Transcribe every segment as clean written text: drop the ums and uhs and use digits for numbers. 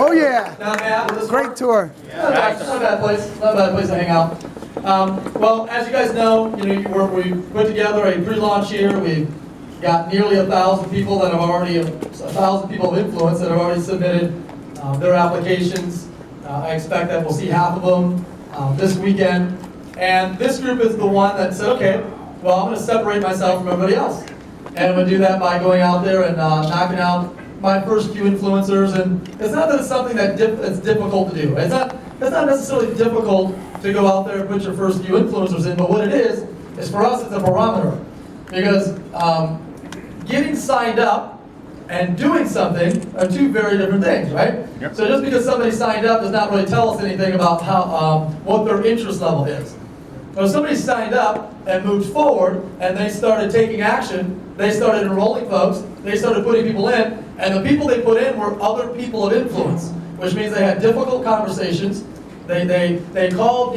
Oh yeah, Not bad. great tour. Not a bad place. Not a bad place to hang out. Well, as you guys know, we put together a pre-launch here. We've got nearly 1,000 people that have already, 1,000 people of influence that have already submitted their applications. I expect that we'll see half of them this weekend. And this group is the one that said, okay, well, I'm going to separate myself from everybody else. And I'm going to do that by going out there and knocking out my first few influencers. And it's not that it's something that's difficult to do. It's not necessarily difficult to go out there and put your first few influencers in, but what it is for us, it's a barometer. Because getting signed up and doing something are two very different things, right? Yep. So just because somebody signed up does not really tell us anything about how what their interest level is. So if somebody signed up and moved forward and they started taking action, they started enrolling folks, they started putting people in, and the people they put in were other people of influence, which means they had difficult conversations. They called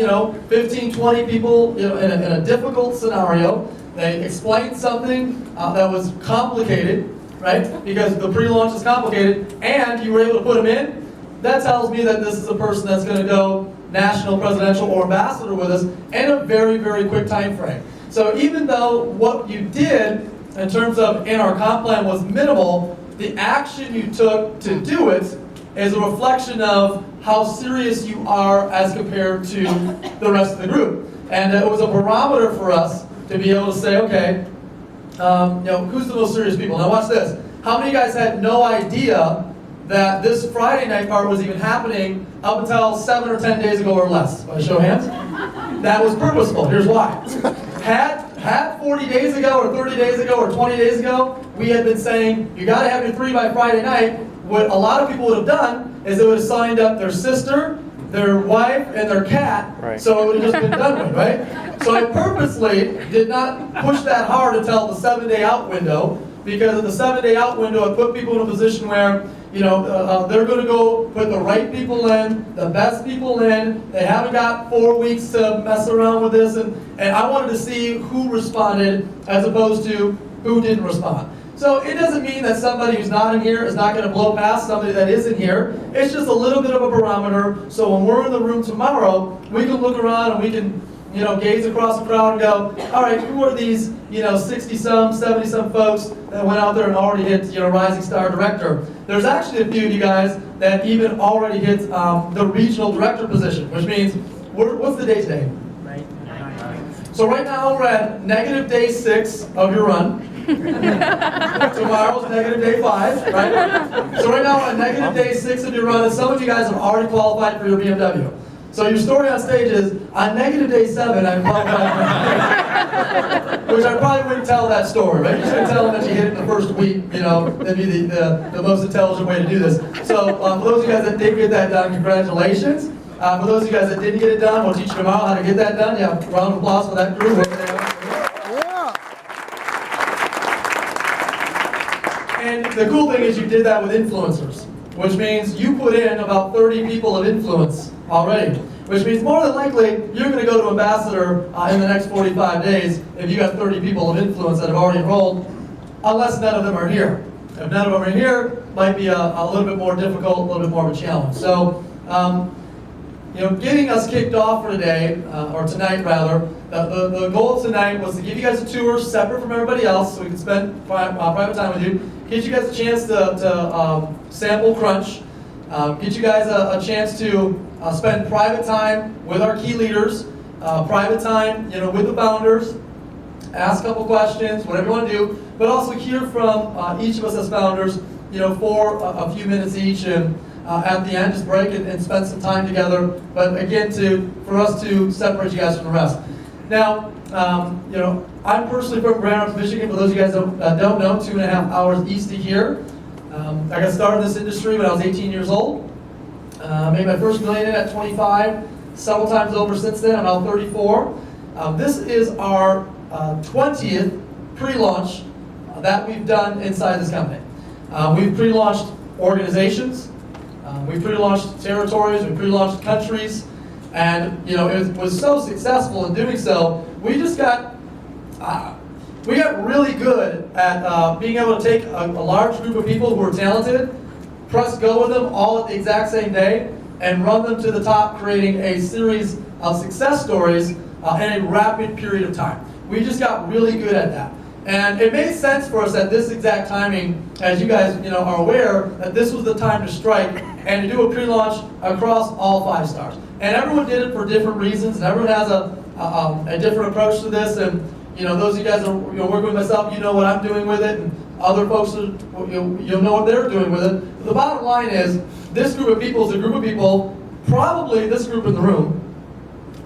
15, 20 people in a difficult scenario. They explained something that was complicated, right? Because the pre-launch is complicated, and you were able to put them in. That tells me that this is a person that's going to go national, presidential, or ambassador with us in a very, very quick time frame. So even though what you did in terms of in our comp plan was minimal, the action you took to do it is a reflection of how serious you are as compared to the rest of the group. And it was a barometer for us to be able to say, okay, who's the most serious people? Now watch this. How many of you guys had no idea that this Friday night part was even happening up until 7 or 10 days ago or less? By a show of hands? That was purposeful. Here's why. Had 40 days ago or 30 days ago or 20 days ago, we had been saying, you got to have your 3 by Friday night. What a lot of people would have done is they would have signed up their sister, their wife, and their cat, right. So it would have just been done with, right? So I purposely did not push that hard until the 7-day out window, because at the 7-day out window, I put people in a position where they're going to go put the right people in, the best people in. They haven't got 4 weeks to mess around with this, and I wanted to see who responded as opposed to who didn't respond. So it doesn't mean that somebody who's not in here is not going to blow past somebody that is in here. It's just a little bit of a barometer. So when we're in the room tomorrow, we can look around and we can gaze across the crowd and go, all right, who are these 60-some, 70-some folks that went out there and already hit Rising Star Director? There's actually a few of you guys that even already hit the regional director position, which means, what's the day today? So right now we're at negative day 6 of your run. Tomorrow's negative day 5, right? So right now we're at negative day 6 of your run, and some of you guys have already qualified for your BMW. So your story on stage is, on negative day 7, I qualified for which I probably wouldn't tell that story, right? You're just going to tell them that you hit it in the first week, that'd be the most intelligent way to do this. So for those of you guys that did get that done, congratulations. For those of you guys that didn't get it done, we'll teach you tomorrow how to get that done. Yeah, round of applause for that group. And the cool thing is you did that with influencers, which means you put in about 30 people of influence already, which means more than likely you're going to go to ambassador in the next 45 days if you got 30 people of influence that have already enrolled, unless none of them are here. If none of them are here, might be a little bit more difficult, a little bit more of a challenge. So, getting us kicked off for today, or tonight rather, the goal of tonight was to give you guys a tour separate from everybody else so we can spend private time with you, get you guys a chance to sample crunch, get you guys a chance to spend private time with our key leaders, private time with the founders, ask a couple questions, whatever you want to do, but also hear from each of us as founders for a few minutes each, and at the end just break and spend some time together, but again for us to separate you guys from the rest. Now, I'm personally from Grand Rapids, Michigan. For those of you guys that don't know, 2.5 hours east of here. I got started in this industry when I was 18 years old. Made my first million at 25, several times over since then. I'm now 34. This is our 20th pre-launch that we've done inside this company. We've pre-launched organizations, we've pre-launched territories, we've pre-launched countries, and it was so successful in doing so. We just got really good at being able to take a large group of people who are talented, press go with them all at the exact same day, and run them to the top, creating a series of success stories in a rapid period of time. We just got really good at that. And it made sense for us at this exact timing, as you guys are aware, that this was the time to strike and to do a pre-launch across all 5 stars. And everyone did it for different reasons, and everyone has a different approach to this. And those of you guys that are working with myself, you know what I'm doing with it, and other folks, you'll know what they're doing with it. But the bottom line is, this group of people is a group of people, probably this group in the room,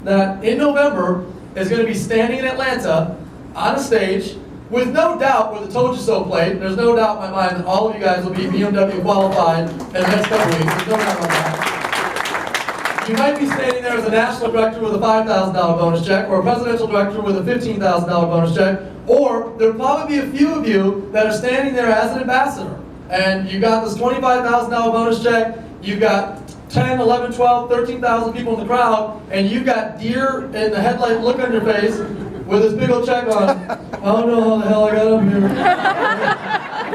that in November is going to be standing in Atlanta on a stage with no doubt with a "Told You So" plate. There's no doubt in my mind that all of you guys will be BMW qualified in the next couple weeks. There's no doubt about that. You might be standing there as a national director with a $5,000 bonus check, or a presidential director with a $15,000 bonus check, or there'll probably be a few of you that are standing there as an ambassador. And you got this $25,000 bonus check, you've got 10, 11, 12, 13,000 people in the crowd, and you've got deer in the headlight look on your face with this big old check on. I don't know how the hell I got up here.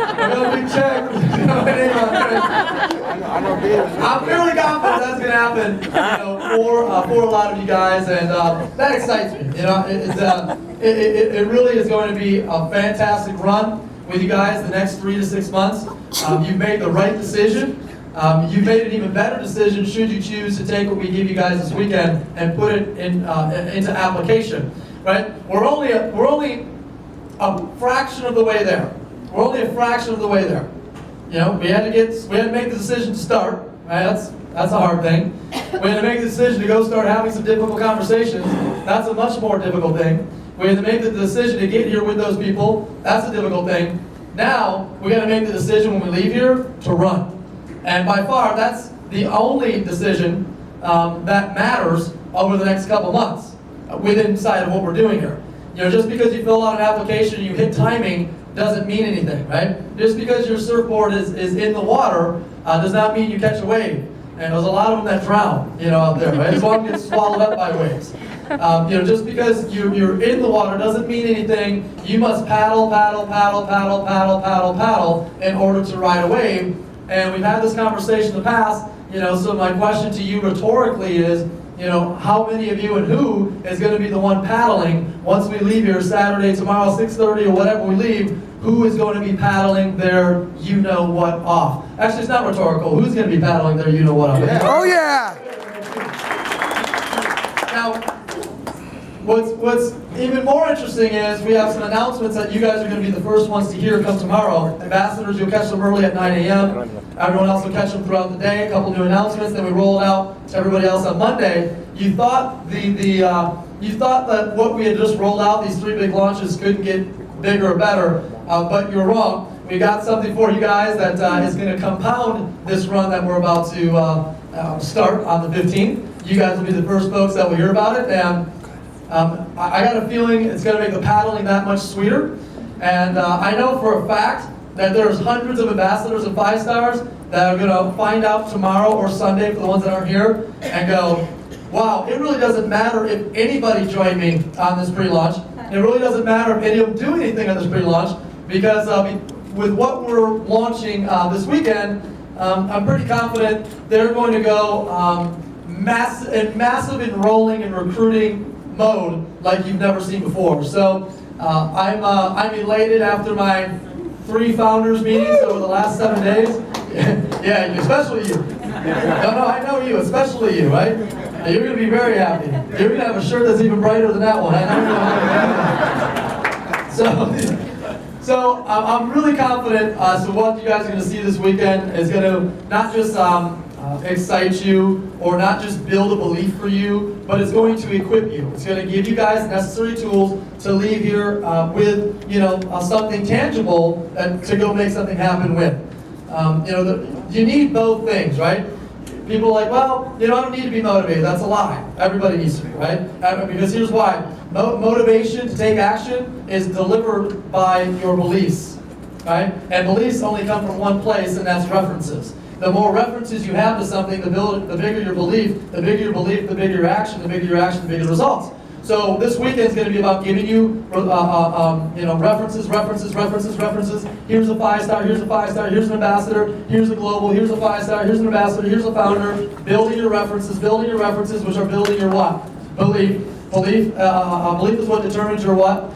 I got a big check. I'm fairly confident that's going to happen for a lot of you guys, and that excites me. It really is going to be a fantastic run with you guys the next 3 to 6 months. You've made the right decision. You've made an even better decision should you choose to take what we give you guys this weekend and put it into application. Right? We're only a fraction of the way there. We're only a fraction of the way there. We had to make the decision to start. Right? That's a hard thing. We had to make the decision to go start having some difficult conversations. That's a much more difficult thing. We had to make the decision to get here with those people. That's a difficult thing. Now we got to make the decision when we leave here to run. And by far, that's the only decision that matters over the next couple months inside of what we're doing here. Just because you fill out an application and you hit timing doesn't mean anything, right? Just because your surfboard is in the water does not mean you catch a wave. And there's a lot of them that drown, out there, right? As long as get swallowed up by waves. Just because you're in the water doesn't mean anything. You must paddle, paddle, paddle, paddle, paddle, paddle, paddle in order to ride a wave. And we've had this conversation in the past, so my question to you rhetorically is, how many of you and who is going to be the one paddling once we leave here Saturday, tomorrow, 6:30 or whatever we leave? Who is going to be paddling their you-know-what off? Actually, it's not rhetorical. Who's going to be paddling their you-know-what off? Yeah. Oh, yeah! Now, what's even more interesting is we have some announcements that you guys are going to be the first ones to hear come tomorrow. Ambassadors, you'll catch them early at 9 a.m. Everyone else will catch them throughout the day. A couple new announcements, then we roll it out to everybody else on Monday. You thought you thought that what we had just rolled out, these 3 big launches, couldn't get bigger or better, but you're wrong. We got something for you guys that is going to compound this run that we're about to start on the 15th. You guys will be the first folks that will hear about it, and I got a feeling it's going to make the paddling that much sweeter. And I know for a fact that there's hundreds of ambassadors and 5 stars that are going to find out tomorrow or Sunday, for the ones that aren't here, and go, wow, it really doesn't matter if anybody joined me on this pre-launch. It really doesn't matter if any of them do anything on this pre-launch, because with what we're launching this weekend, I'm pretty confident they're going to go massive enrolling and recruiting mode like you've never seen before. So I'm elated after my 3 founders meetings over the last 7 days. Yeah, especially you. No, I know you, especially you, right? You're going to be very happy. You're going to have a shirt that's even brighter than that one. So I'm really confident as to what you guys are going to see this weekend is going to not just excite you or not just build a belief for you, but it's going to equip you. It's going to give you guys necessary tools to leave here with something tangible to go make something happen with. You need both things, right? People are like, well, I don't need to be motivated. That's a lie. Everybody needs to be, right? Because here's why. Motivation to take action is delivered by your beliefs, right? And beliefs only come from one place, and that's references. The more references you have to something, the bigger your belief, the bigger your belief, the bigger your action, the bigger your action, the bigger the results. So this weekend is going to be about giving you, references. Here's a 5-star, here's a 5-star, here's an ambassador, here's a global, here's a 5-star, here's an ambassador, here's a founder. Building your references, which are building your what? Belief. Belief is what determines your what?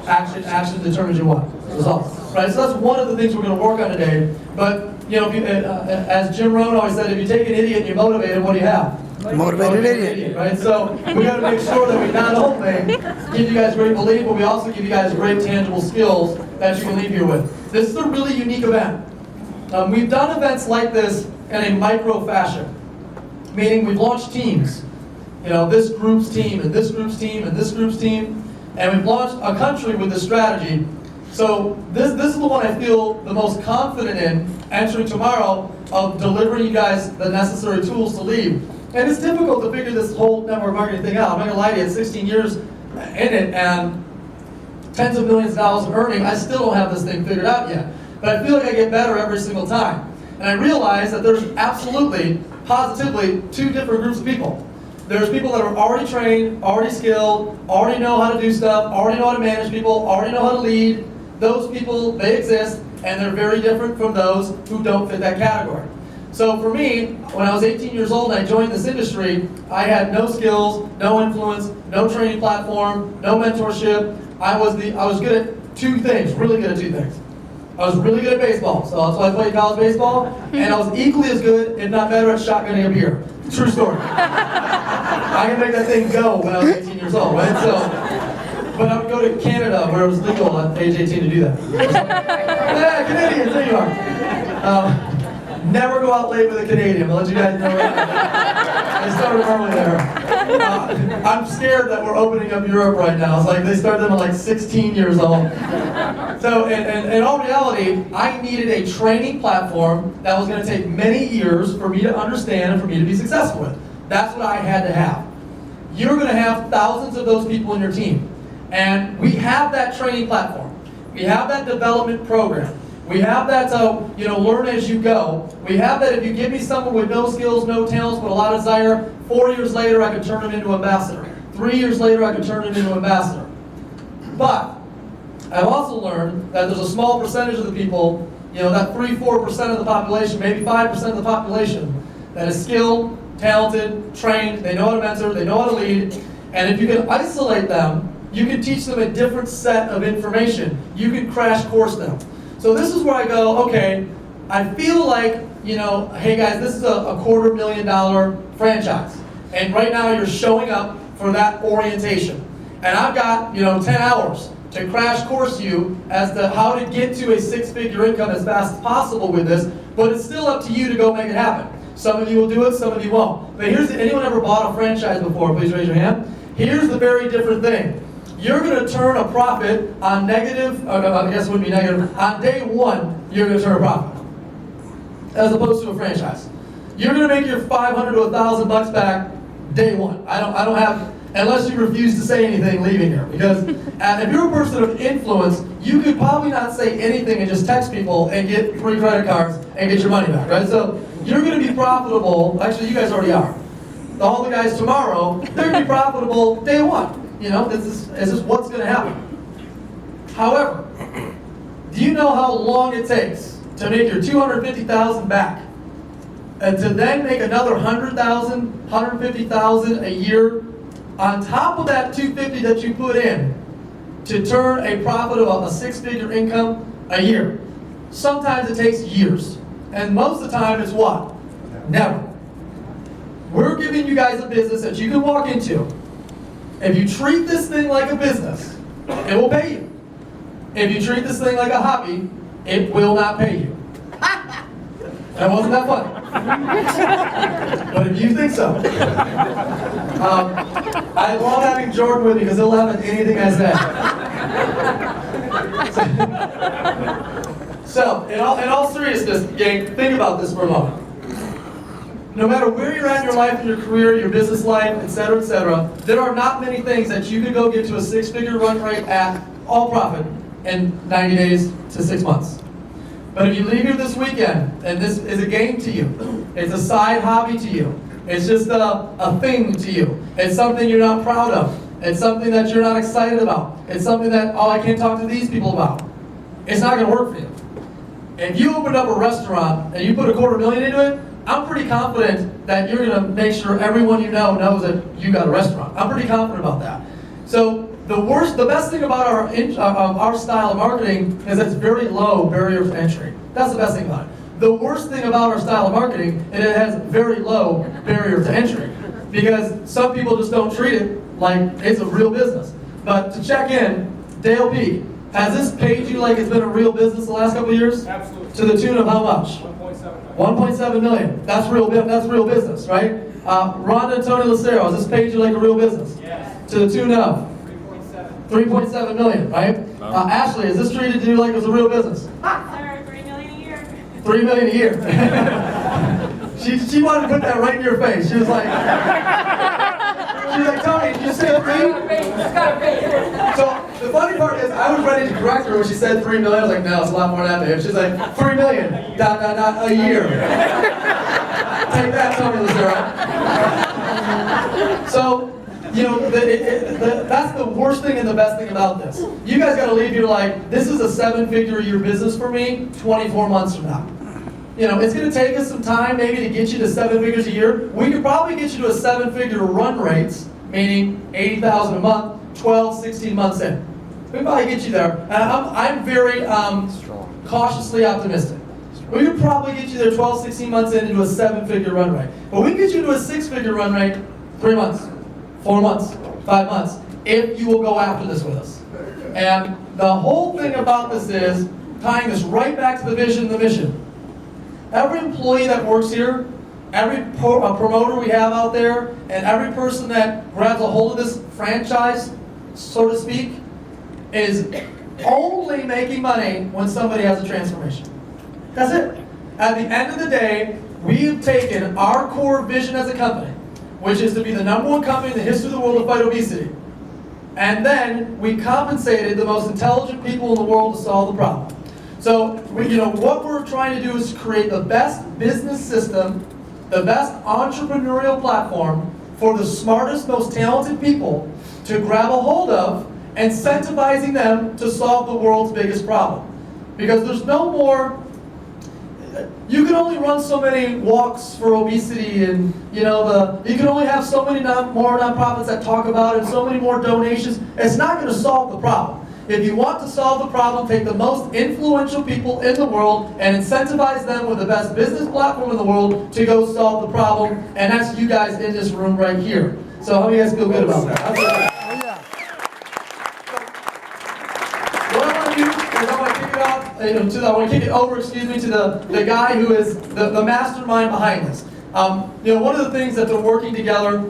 Action determines your what? Results. Right? So that's one of the things we're going to work on today. But as Jim Rohn always said, if you take an idiot and you motivate him, what do you have? Motivated idiot. Right? So we got to make sure that we not only give you guys great belief, but we also give you guys great tangible skills that you can leave here with. This is a really unique event. We've done events like this in a micro fashion, meaning we've launched teams. This group's team, and this group's team, and this group's team, and we've launched a country with this strategy. So this is the one I feel the most confident in entering tomorrow of delivering you guys the necessary tools to lead. And it's difficult to figure this whole network marketing thing out. I'm not going to lie to you, it's 16 years in it and tens of millions of dollars in earning. I still don't have this thing figured out yet. But I feel like I get better every single time. And I realize that there's absolutely, positively, two different groups of people. There's people that are already trained, already skilled, already know how to do stuff, already know how to manage people, already know how to lead. Those people, they exist, and they're very different from those who don't fit that category. So for me, when I was 18 years old and I joined this industry, I had no skills, no influence, no training platform, no mentorship. I was good at two things, really good at two things. I was really good at baseball, so that's why I played college baseball, and I was equally as good, if not better, at shotgunning a beer. True story. I could make that thing go when I was 18 years old, right? But I would go to Canada where it was legal at age 18 to do that. Yeah, Canadians, there you are. Never go out late with a Canadian, I'll let you guys know right now. I started early there. I'm scared that we're opening up Europe right now. It's like they started them at like 16 years old. So in all reality, I needed a training platform that was going to take many years for me to understand and for me to be successful with. That's what I had to have. You're going to have thousands of those people in your team. And we have that training platform. We have that development program. We have that, learn as you go. We have that if you give me someone with no skills, no talents, but a lot of desire, 4 years later I could turn them into ambassador. 3 years later I could turn them into ambassador. But I've also learned that there's a small percentage of the people, that 3-4% of the population, maybe 5% of the population, that is skilled, talented, trained, they know how to mentor, they know how to lead, and if you can isolate them, you can teach them a different set of information. You can crash course them. So this is where I go, okay, I feel like, hey guys, this is a $250,000 franchise. And right now you're showing up for that orientation. And I've got, 10 hours to crash course you as to how to get to a 6-figure income as fast as possible with this, but it's still up to you to go make it happen. Some of you will do it, some of you won't. But anyone ever bought a franchise before? Please raise your hand. Here's the very different thing. You're going to turn a profit on negative, I guess it wouldn't be negative, on day one, you're going to turn a profit. As opposed to a franchise. You're going to make your $500 to $1,000 back day one. I don't have, unless you refuse to say anything leaving here. Because if you're a person of influence, you could probably not say anything and just text people and get free credit cards and get your money back, right? So you're going to be profitable, actually you guys already are. All the guys tomorrow, they're going to be profitable day one. This is what's going to happen. However, do you know how long it takes to make your $250,000 back, and to then make another $100,000, $150,000 a year on top of that $250,000 that you put in to turn a profit of a 6-figure income a year? Sometimes it takes years, and most of the time it's what? Never. We're giving you guys a business that you can walk into. If you treat this thing like a business, it will pay you. If you treat this thing like a hobby, it will not pay you. That wasn't that funny. But if you think so. I love having Jordan with me because he'll laugh at anything I say. So, in all seriousness, gang, think about this for a moment. No matter where you're at in your life, in your career, your business life, etc., there are not many things that you could go get to a 6-figure run rate at all profit in 90 days to 6 months. But if you leave here this weekend, and this is a game to you, it's a side hobby to you, it's just a thing to you, it's something you're not proud of, It's something that you're not excited about. It's something that, oh, I can't talk to these people about. It's not going to work for you. If you opened up a restaurant and you put $250,000 into it, I'm pretty confident that you're going to make sure everyone you know knows that you got a restaurant. I'm pretty confident about that. So the best thing about our style of marketing is it's very low barriers to entry. That's the best thing about it. The worst thing about our style of marketing is it has very low barriers to entry, because some people just don't treat it like it's a real business. But to check in, Dale Peak, has this paid you like it's been a real business the last couple of years? Absolutely. To the tune of how much? 1.7 million. $1.7 million. That's real business, right? Rhonda and Tony Lucero, has this paid you like a real business? Yes. To the tune of? 3.7 million, right? Ashley, is this treated you like it was a real business? Sir, $3 million a year. $3 million a year. she wanted to put that right in your face. She was like, Tony, did you say 3? So the funny part is, I was ready to correct her when she said 3 million. I was like, no, it's a lot more than that, babe. She's like, 3 million, a year. Take that, Tony Lucero. So, you know, that's the worst thing and the best thing about this. You guys got to leave here like, this is a 7-figure a year business for me 24 months from now. You know, it's going to take us some time maybe to get you to 7 figures a year. We could probably get you to a 7-figure run rates, meaning $80,000 a month, 12, 16 months in. We could probably get you there. And I'm very cautiously optimistic. We could probably get you there 12, 16 months in into a 7-figure run rate. But we can get you to a 6-figure run rate 3 months. 4 months, 5 months, if you will go after this with us. And the whole thing about this is tying this right back to the vision and the mission. Every employee that works here, every promoter we have out there, and every person that grabs a hold of this franchise, so to speak, is only making money when somebody has a transformation. That's it. At the end of the day, we've taken our core vision as a company, which is to be the #1 company in the history of the world to fight obesity. And then we compensated the most intelligent people in the world to solve the problem. So, what we're trying to do is create the best business system, the best entrepreneurial platform for the smartest, most talented people to grab a hold of, incentivizing them to solve the world's biggest problem. Because there's no more. You can only run so many walks for obesity, and you can only have so many more nonprofits that talk about it, and so many more donations. It's not going to solve the problem. If you want to solve the problem, take the most influential people in the world and incentivize them with the best business platform in the world to go solve the problem, and that's you guys in this room right here. So how do you guys feel good about that? What I want to do is I want to kick it off. I want to kick it over, to the guy who is the mastermind behind this. One of the things that they're working together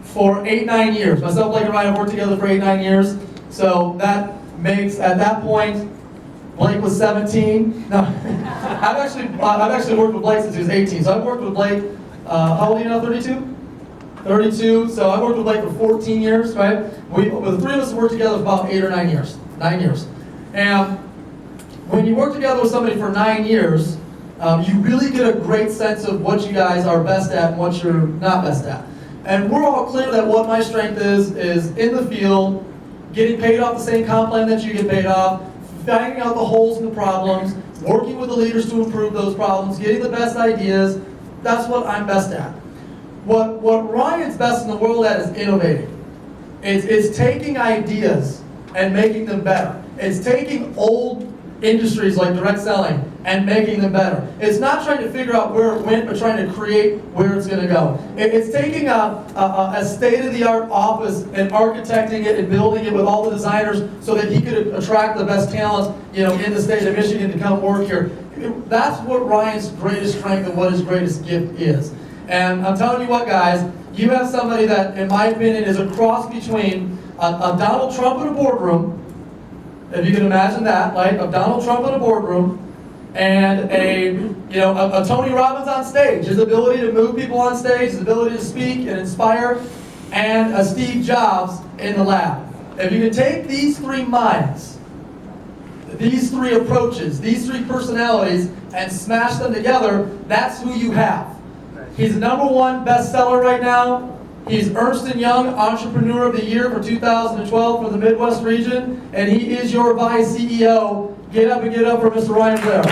for 8-9 years. Myself, Blake, and Ryan have worked together for 8-9 years. So that makes, at that point, Blake was 17. No, I've actually worked with Blake since he was 18. So I've worked with Blake. How old are you now? 32. 32. So I worked with Blake for 14 years, right? The three of us worked together for about 8 or 9 years. 9 years. And when you work together with somebody for 9 years, you really get a great sense of what you guys are best at and what you're not best at. And we're all clear that what my strength is in the field, getting paid off the same comp plan that you get paid off, finding out the holes in the problems, working with the leaders to improve those problems, getting the best ideas. That's what I'm best at. What Ryan's best in the world at is innovating. It's taking ideas and making them better. It's taking old industries like direct selling and making them better. It's not trying to figure out where it went, but trying to create where it's going to go. It's taking a state-of-the-art office and architecting it and building it with all the designers so that he could attract the best talent, in the state of Michigan to come work here. That's what Ryan's greatest strength and what his greatest gift is. And I'm telling you what, guys, you have somebody that, in my opinion, is a cross between a Donald Trump in a boardroom, if you can imagine that, right? A Donald Trump in a boardroom, and a Tony Robbins on stage. His ability to move people on stage, his ability to speak and inspire, and a Steve Jobs in the lab. If you can take these three minds, these three approaches, these three personalities, and smash them together, that's who you have. He's the #1 bestseller right now. He's Ernst & Young Entrepreneur of the Year for 2012 for the Midwest region, and he is your Vice CEO. Get up and get up for Mr. Ryan Blair.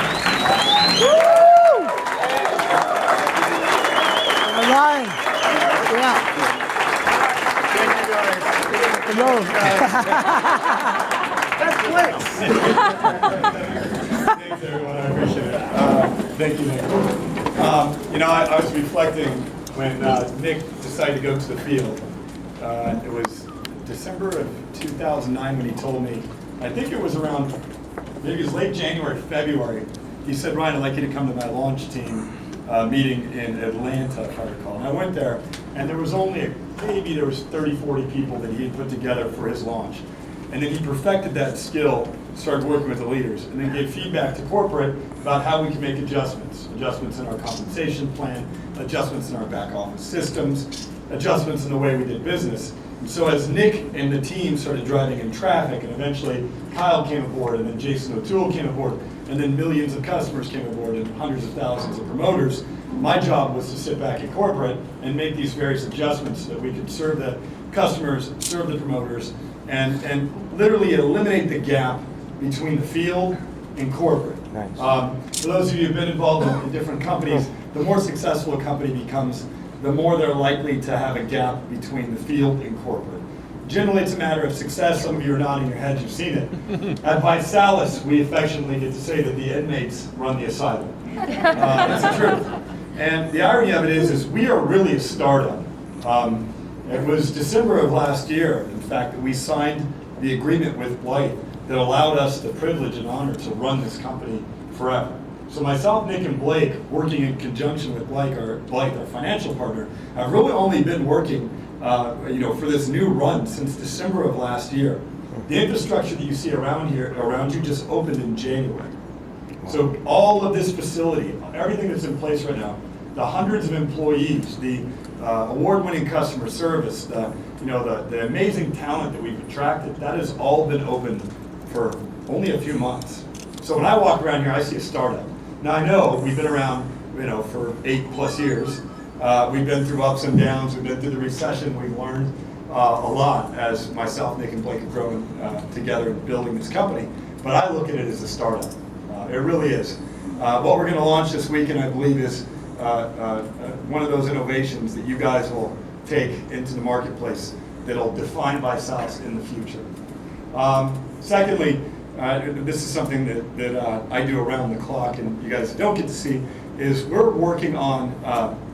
Ryan. Yeah. That's clicks. Thanks, everyone. I appreciate it. Thank you, Nick. I was reflecting when Nick decided to go to the field. It was December of 2009 when he told me, I think it was around, maybe it was late January, February. He said, Ryan, I'd like you to come to my launch team meeting in Atlanta, if I recall. And I went there, and there was only, maybe there was 30, 40 people that he had put together for his launch. And then he perfected that skill, started working with the leaders, and then gave feedback to corporate about how we can make adjustments. Adjustments in our compensation plan, adjustments in our back office systems, adjustments in the way we did business. And so as Nick and the team started driving in traffic, and eventually Kyle came aboard, and then Jason O'Toole came aboard, and then millions of customers came aboard, and hundreds of thousands of promoters, my job was to sit back at corporate and make these various adjustments so that we could serve the customers, serve the promoters, and literally eliminate the gap between the field and corporate. Nice. For those of you who've been involved in different companies, the more successful a company becomes, the more they're likely to have a gap between the field and corporate. Generally, it's a matter of success. Some of you are nodding your heads, you've seen it. At ViSalus, we affectionately get to say that the inmates run the asylum. That's the truth. And the irony of it is we are really a startup. It was December of last year, in fact, that we signed the agreement with Blythe that allowed us the privilege and honor to run this company forever. So myself, Nick, and Blake, working in conjunction with Blythe, our financial partner, have really only been working for this new run since December of last year. The infrastructure that you see around you just opened in January. So all of this facility, everything that's in place right now, the hundreds of employees, the award-winning customer service, the amazing talent that we've attracted, that has all been open for only a few months. So when I walk around here, I see a startup. Now I know we've been around, for 8+ years. We've been through ups and downs. We've been through the recession. We've learned a lot as myself, Nick, and Blake have grown together in building this company. But I look at it as a startup. It really is. What we're going to launch this weekend, I believe, is one of those innovations that you guys will take into the marketplace that'll define ViSalus in the future. Secondly, this is something that I do around the clock and you guys don't get to see, is we're working on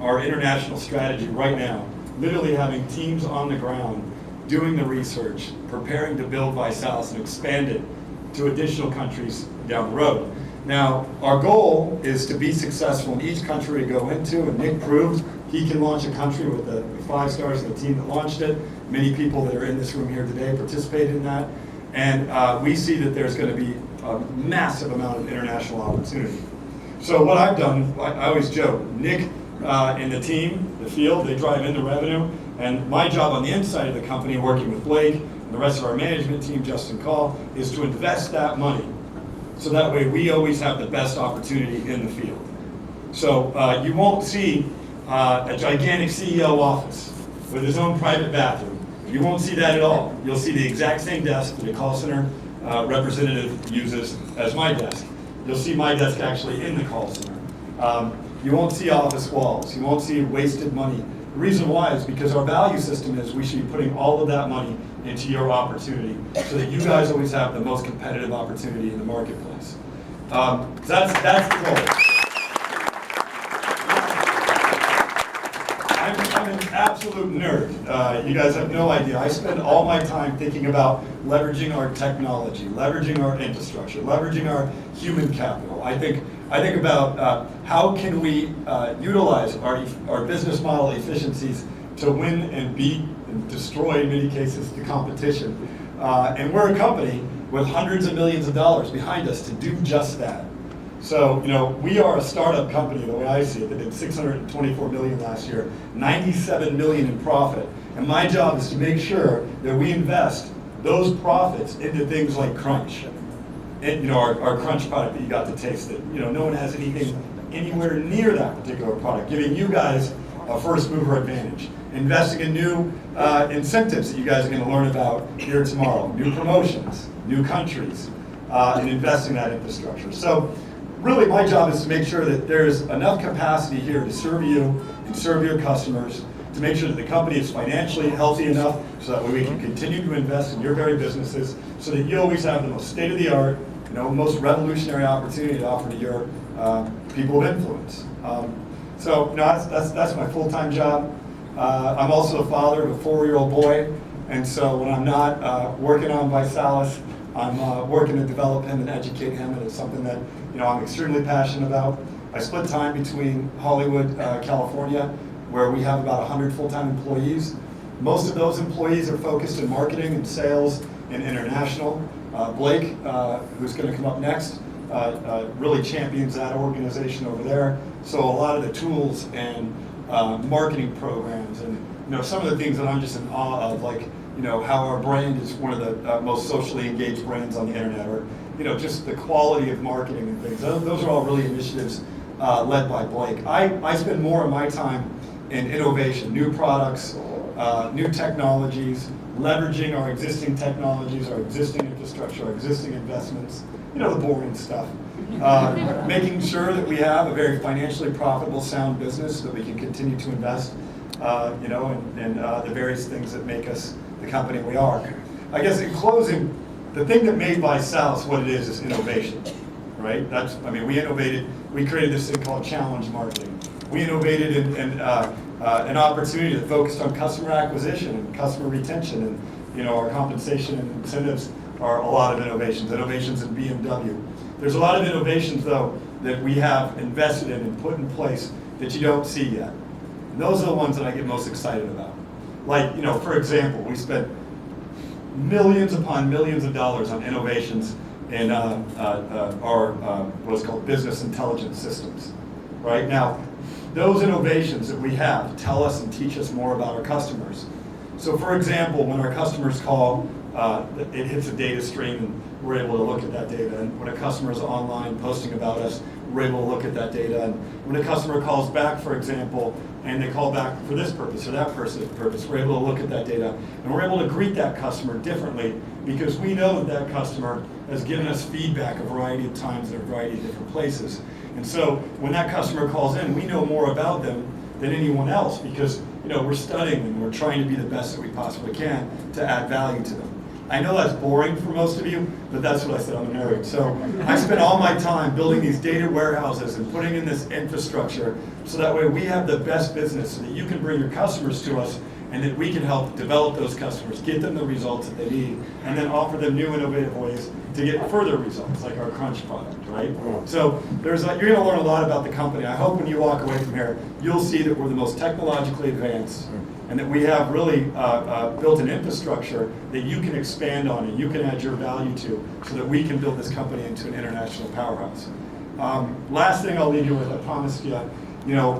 our international strategy right now, literally having teams on the ground doing the research, preparing to build ViSalus and expand it to additional countries down the road. Now, our goal is to be successful in each country we go into, and Nick proved he can launch a country with the 5 stars of the team that launched it. Many people that are in this room here today participated in that, and we see that there's going to be a massive amount of international opportunity. So what I've done, I always joke, Nick and the team, the field, they drive into revenue, and my job on the inside of the company, working with Blake and the rest of our management team, Justin Call, is to invest that money so that way we always have the best opportunity in the field. So you won't see a gigantic CEO office with his own private bathroom. You won't see that at all. You'll see the exact same desk that a call center representative uses as my desk. You'll see my desk actually in the call center. You won't see office walls. You won't see wasted money. The reason why is because our value system is we should be putting all of that money into your opportunity so that you guys always have the most competitive opportunity in the marketplace. That's the goal. I'm an absolute nerd. You guys have no idea. I spend all my time thinking about leveraging our technology, leveraging our infrastructure, leveraging our human capital. I think about how can we utilize our business model efficiencies to win and beat and destroy, in many cases, the competition. And we're a company with hundreds of millions of dollars behind us to do just that. So, we are a startup company, the way I see it, that did $624 million last year, $97 million in profit. And my job is to make sure that we invest those profits into things like Crunch. And, our Crunch product that you got to taste, that no one has anything anywhere near that particular product, giving you guys a first mover advantage. Investing in new incentives that you guys are going to learn about here tomorrow, new promotions, new countries, and investing in that infrastructure. So really my job is to make sure that there's enough capacity here to serve you and serve your customers, to make sure that the company is financially healthy enough so that way we can continue to invest in your very businesses, so that you always have the most state-of-the-art, most revolutionary opportunity to offer to your people of influence. So that's my full-time job. I'm also a father of a 4-year-old boy, and so when I'm not working on ViSalus, I'm working to develop him and educate him, and it's something that I'm extremely passionate about. I split time between Hollywood, California, where we have about 100 full-time employees. Most of those employees are focused in marketing and sales and international. Blake, who's going to come up next, really champions that organization over there. So a lot of the tools and marketing programs and some of the things that I'm just in awe of, like how our brand is one of the most socially engaged brands on the internet, or just the quality of marketing and things. Those are all really initiatives led by Blake. I spend more of my time in innovation, new products, new technologies, leveraging our existing technologies, our existing infrastructure, our existing investments, the boring stuff. Making sure that we have a very financially profitable, sound business that we can continue to invest, in the various things that make us the company we are. I guess in closing, the thing that made ViSalus what it is innovation, right? We innovated, we created this thing called challenge marketing. We innovated in an opportunity that focused on customer acquisition and customer retention, and our compensation and incentives are a lot of innovations in BMW. There's a lot of innovations though that we have invested in and put in place that you don't see yet. And those are the ones that I get most excited about. Like, for example, we spent millions upon millions of dollars on innovations in our what's called business intelligence systems. Right now, those innovations that we have tell us and teach us more about our customers. So for example, when our customers call, it hits a data stream and we're able to look at that data. And when a customer is online posting about us, we're able to look at that data. And when a customer calls back, for example, and they call back for this purpose or that purpose, we're able to look at that data. And we're able to greet that customer differently because we know that that customer has given us feedback a variety of times in a variety of different places. And so when that customer calls in, we know more about them than anyone else because we're studying and we're trying to be the best that we possibly can to add value to them. I know that's boring for most of you, but that's what I said, I'm a nerd. So I spent all my time building these data warehouses and putting in this infrastructure so that way we have the best business so that you can bring your customers to us and that we can help develop those customers, get them the results that they need, and then offer them new innovative ways to get further results, like our Crunch product, right? So you're going to learn a lot about the company. I hope when you walk away from here, you'll see that we're the most technologically advanced and that we have really built an infrastructure that you can expand on and you can add your value to so that we can build this company into an international powerhouse. Last thing I'll leave you with, I promised you,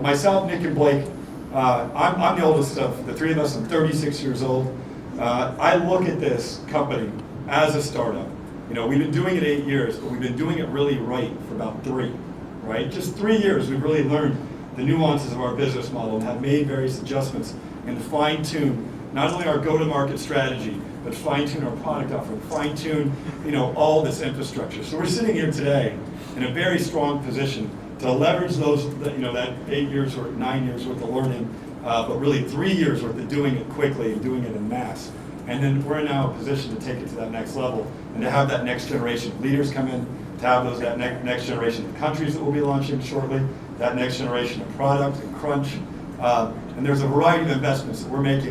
myself, Nick, and Blake, I'm the oldest of the three of us. I'm 36 years old. I look at this company as a startup. We've been doing it 8 years, but we've been doing it really right for about 3, right? Just 3 years, we've really learned the nuances of our business model and have made various adjustments and fine-tune not only our go-to-market strategy, but fine-tune our product offering, fine-tune, all this infrastructure. So we're sitting here today in a very strong position to leverage those, that 8 years or 9 years worth of learning, but really 3 years worth of doing it quickly and doing it in mass. And then we're now in a position to take it to that next level and to have that next generation of leaders come in, to have that next generation of countries that we'll be launching shortly, that next generation of product and Crunch. And there's a variety of investments that we're making